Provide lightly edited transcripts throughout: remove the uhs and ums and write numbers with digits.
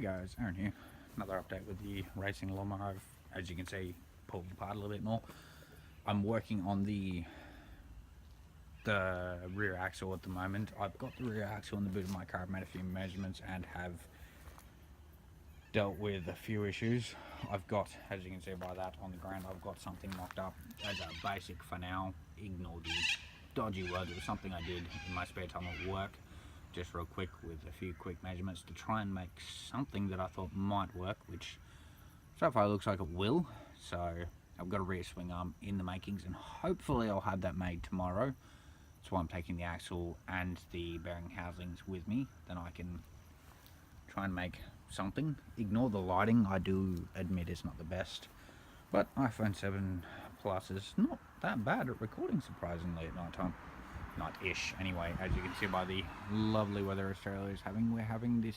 Hey guys, Aaron here. Another update with the racing lawnmower. As you can see, pulled apart a little bit more. I'm working on the rear axle at the moment. I've got the rear axle in the boot of my car, made a few measurements and have dealt with a few issues. I've got, as you can see by that on the ground, I've got something mocked up as a basic for now. Ignore the dodgy words. It was something I did in my spare time at work, just real quick with a few quick measurements to try and make something that I thought might work, which so far looks like it will. So I've got a rear swing arm in the makings and hopefully I'll have that made tomorrow. That's why I'm taking the axle and the bearing housings with me. Then I can try and make something. Ignore the lighting, I do admit it's not the best, but iPhone 7 Plus is not that bad at recording, surprisingly, at night time. Night-ish anyway. As you can see by the lovely weather Australia is having, we're having this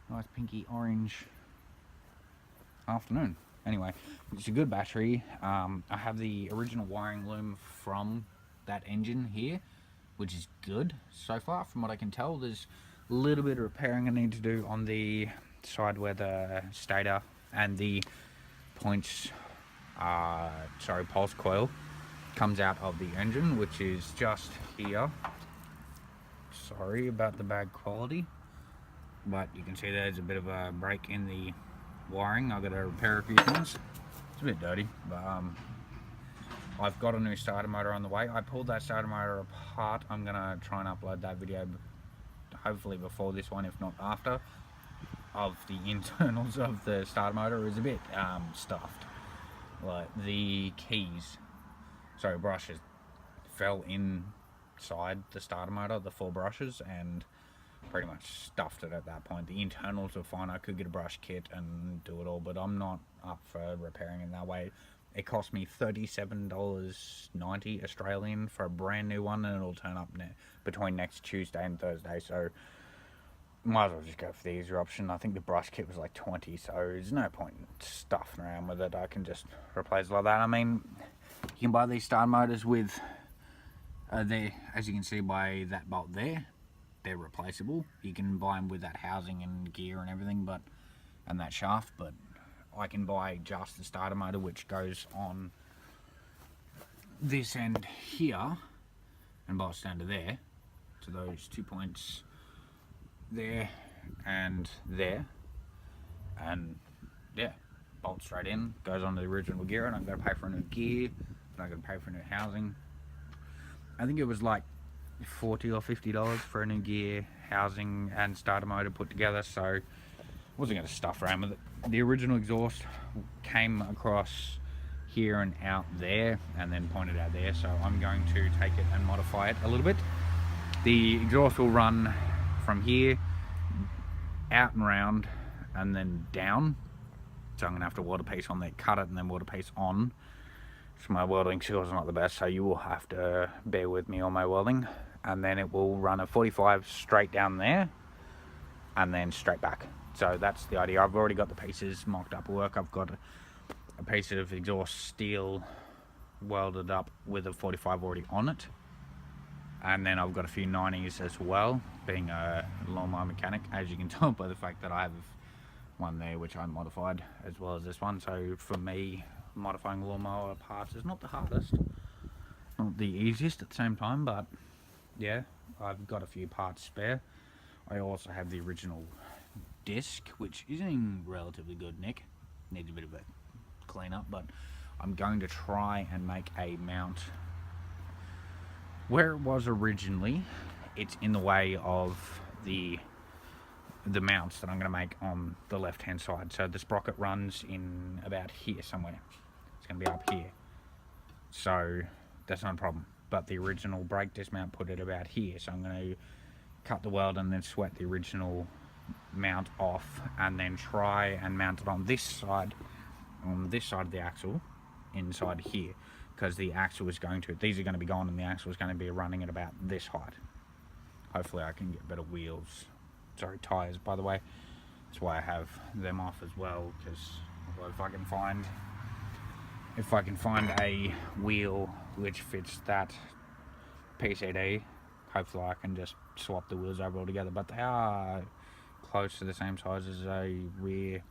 nice pinky orange afternoon. Anyway, it's a good battery. I have the original wiring loom from that engine here, which is good so far from what I can tell. There's a little bit of repairing I need to do on the side where the stator and the pulse coil comes out of the engine, which is just here. Sorry about the bad quality, but you can see there's a bit of a break in the wiring. I've got to repair a few things. It's a bit dirty, but I've got a new starter motor on the way. I pulled that starter motor apart. I'm gonna try and upload that video hopefully before this one, if not after, of the internals of the starter motor. Is a bit stuffed. Like the brushes fell inside the starter motor, the 4 brushes, and pretty much stuffed it at that point. The internals were fine. I could get a brush kit and do it all, but I'm not up for repairing in that way. It cost me $37.90 Australian for a brand new one, and it'll turn up between next Tuesday and Thursday, so might as well just go for the easier option. I think the brush kit was like 20, so there's no point in stuffing around with it. I can just replace it like that. I mean, you can buy these starter motors with, as you can see by that bolt there, they're replaceable. You can buy them with that housing and gear and everything, and that shaft, but I can buy just the starter motor, which goes on this end here and bolts down to there, to those 2 points there, and yeah, bolts straight in, goes on the original gear, and I've got to pay for a new gear, and I've got to pay for a new housing. I think it was like $40 or $50 for a new gear, housing, and starter motor put together, so I wasn't going to stuff around with it. The original exhaust came across here and out there, and then pointed out there, so I'm going to take it and modify it a little bit. The exhaust will run from here out and round and then down, so I'm going to have to weld a piece on there, cut it, and then weld a piece on. So my welding skills are not the best, so you will have to bear with me on my welding. And then it will run a 45 straight down there and then straight back. So that's the idea. I've already got the pieces mocked up at work. I've got a piece of exhaust steel welded up with a 45 already on it, and then I've got a few 90s as well, being a lawnmower mechanic, as you can tell by the fact that I have one there which I modified as well as this one. So for me, modifying lawnmower parts is not the hardest, not the easiest at the same time, but yeah, I've got a few parts spare. I also have the original disc, which is in relatively good nick, needs a bit of a clean up, but I'm going to try and make a mount where it was originally. It's in the way of the mounts that I'm going to make on the left hand side. So the sprocket runs in about here somewhere. It's going to be up here, so that's not a problem. But the original brake dismount put it about here, so I'm going to cut the weld and then sweat the original mount off, and then try and mount it on this side of the axle, inside here, because the axle is going to, these are going to be gone, and the axle is going to be running at about this height. Hopefully I can get better wheels, tires by the way. That's why I have them off as well, because if I can find a wheel which fits that PCD, hopefully I can just swap the wheels over altogether. But they are close to the same size as a rear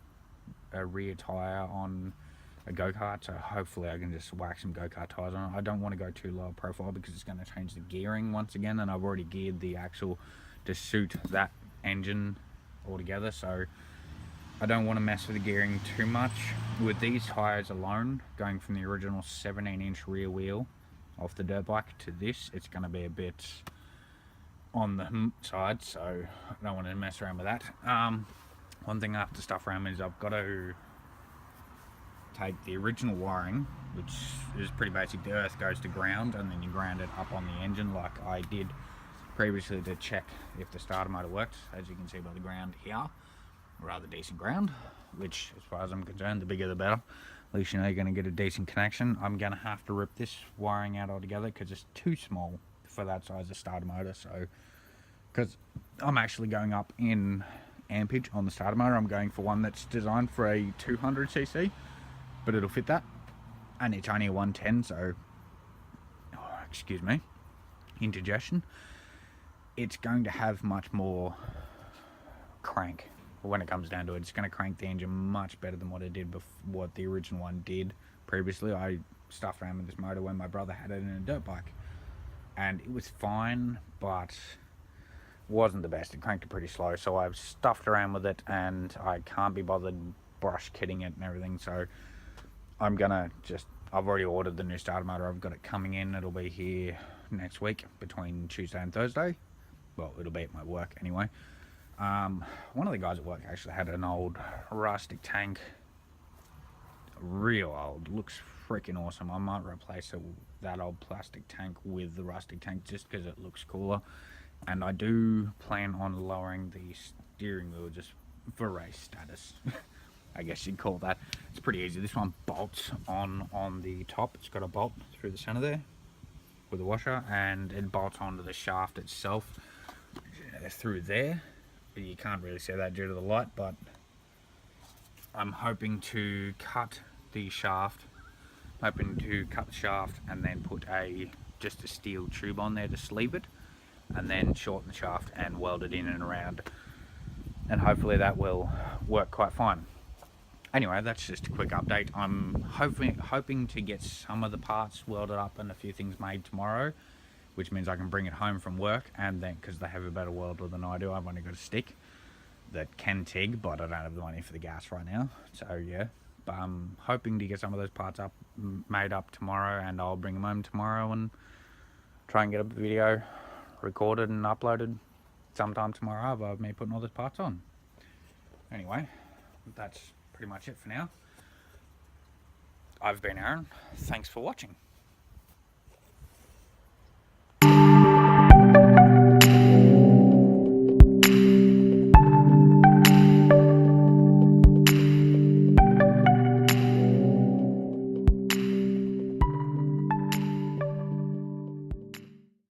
tyre on a go-kart, so hopefully I can just whack some go-kart tyres on it. I don't want to go too low profile because it's going to change the gearing once again, and I've already geared the axle to suit that engine altogether, so I don't want to mess with the gearing too much. With these tyres alone, going from the original 17-inch rear wheel off the dirt bike to this, it's going to be a bit on the side, so I don't want to mess around with that. One thing I have to stuff around is I've got to take the original wiring, which is pretty basic. The earth goes to ground and then you ground it up on the engine like I did previously to check if the starter motor worked. As you can see by the ground here, rather decent ground, which as far as I'm concerned, the bigger the better. At least you know you're going to get a decent connection. I'm going to have to rip this wiring out altogether because it's too small for that size of starter motor. So because I'm actually going up in ampage on the starter motor, I'm going for one that's designed for a 200cc, but it'll fit that, and it's only a 110, so excuse me, indigestion. It's going to have much more crank when it comes down to it. It's going to crank the engine much better than what it did what the original one did previously. I stuffed around with this motor when my brother had it in a dirt bike, and it was fine, but wasn't the best. It cranked it pretty slow, so I've stuffed around with it and I can't be bothered brush kitting it and everything, so I'm gonna I've already ordered the new starter motor. I've got it coming in. It'll be here next week between Tuesday and Thursday. Well, it'll be at my work anyway. One of the guys at work actually had an old rustic tank, real old, looks freaking awesome. I might replace that old plastic tank with the rustic tank just because it looks cooler. And I do plan on lowering the steering wheel just for race status. I guess you'd call that. It's pretty easy. This one bolts on the top. It's got a bolt through the center there with a washer, and it bolts onto the shaft itself through there. You can't really see that due to the light, but I'm hoping to cut the shaft. And then put just a steel tube on there to sleeve it, and then shorten the shaft and weld it in and around, and hopefully that will work quite fine. Anyway, that's just a quick update. I'm hoping to get some of the parts welded up and a few things made tomorrow, which means I can bring it home from work, and then because they have a better welder than I do, I've only got a stick that can TIG, but I don't have the money for the gas right now, so yeah. But I'm hoping to get some of those parts made up tomorrow, and I'll bring them home tomorrow and try and get a video recorded and uploaded sometime tomorrow of me putting all those parts on. Anyway, that's pretty much it for now. I've been Aaron. Thanks for watching.